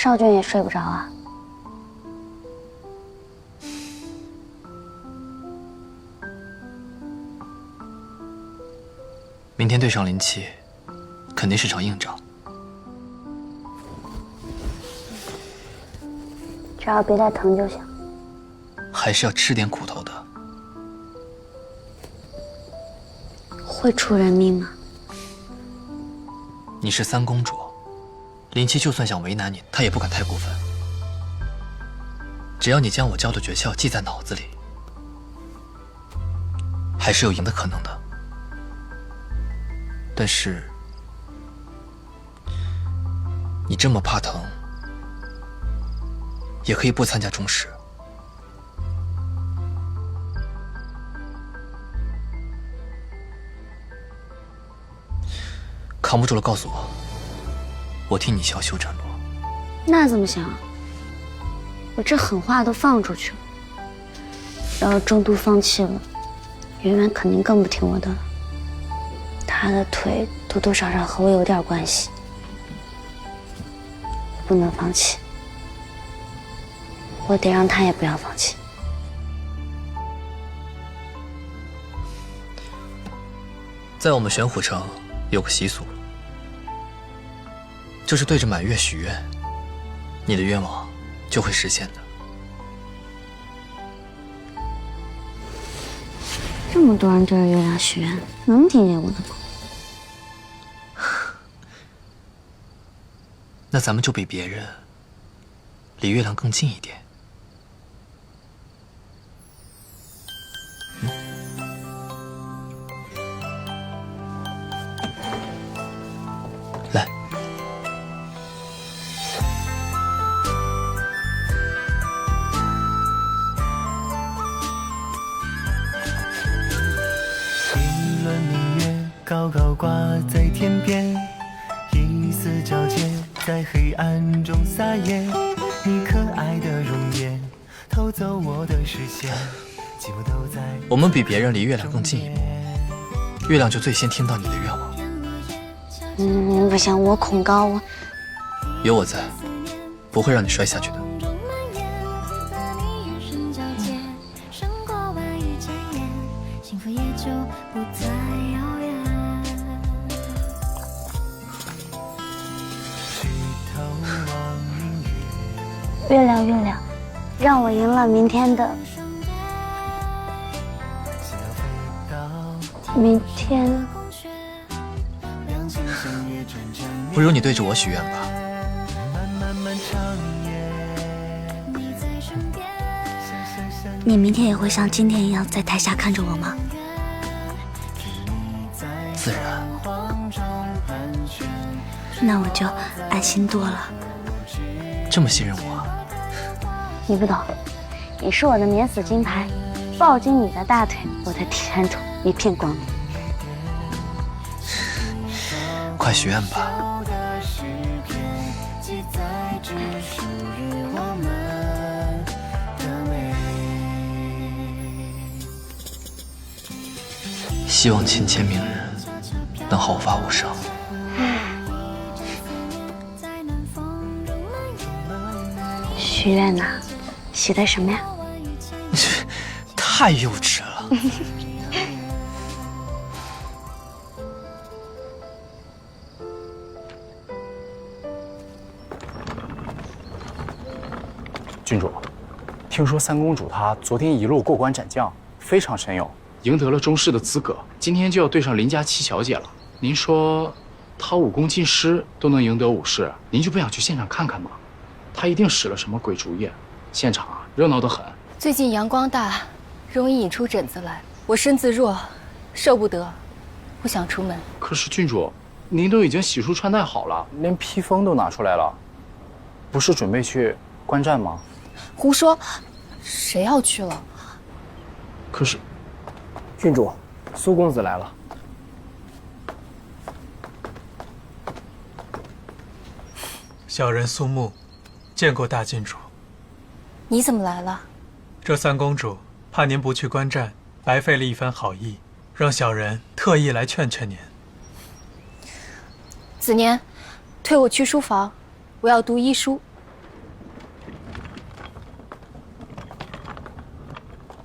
少君也睡不着啊？明天对上林七，肯定是场硬仗。只要别太疼就行。还是要吃点苦头的。会出人命吗？你是三公主，林七就算想为难你，他也不敢太过分。只要你将我教的诀窍记在脑子里，还是有赢的可能的。但是，你这么怕疼，也可以不参加中试。扛不住了，告诉我，我替你小修斩落。那怎么行？我这狠话都放出去了，要是中都放弃了，圆圆肯定更不听我的了。她的腿多多少少和我有点关系，我不能放弃，我得让她也不要放弃。在我们玄虎城有个习俗，就是对着满月许愿，你的愿望就会实现的。这么多人对着月亮许愿，能听见我的吗？那咱们就比别人离月亮更近一点。来，一轮明月高高挂在天边，一丝皎洁在黑暗中撒野。你可爱的容颜偷走我的视线，寂寞都在。我们比别人离月亮更近一步，月亮就最先听到你的愿望。不行，我恐高，我有我在，不会让你摔下去的。月亮月亮，让我赢了明天的。明天。不如你对着我许愿吧。你明天也会像今天一样在台下看着我吗？自然。那我就安心多了。这么信任我？你不懂，你是我的免死金牌，抱紧你的大腿，我的前途一片光明。快许愿吧。希望秦千明日能毫发无伤。许愿呐，许的什么呀？太幼稚了。郡主，听说三公主她昨天一路过关斩将，非常神勇，赢得了中试的资格，今天就要对上林家七小姐了。您说，她武功尽失都能赢得武士，您就不想去现场看看吗？她一定使了什么鬼主意，现场热闹得很。最近阳光大，容易引出疹子来。我身子弱，受不得，不想出门。可是郡主，您都已经洗漱穿戴好了，连披风都拿出来了，不是准备去观战吗？胡说，谁要去了？可是，郡主，苏公子来了。小人苏木，见过大郡主。你怎么来了？这三公主怕您不去观战，白费了一番好意，让小人特意来劝劝您。子年，推我去书房，我要读医书。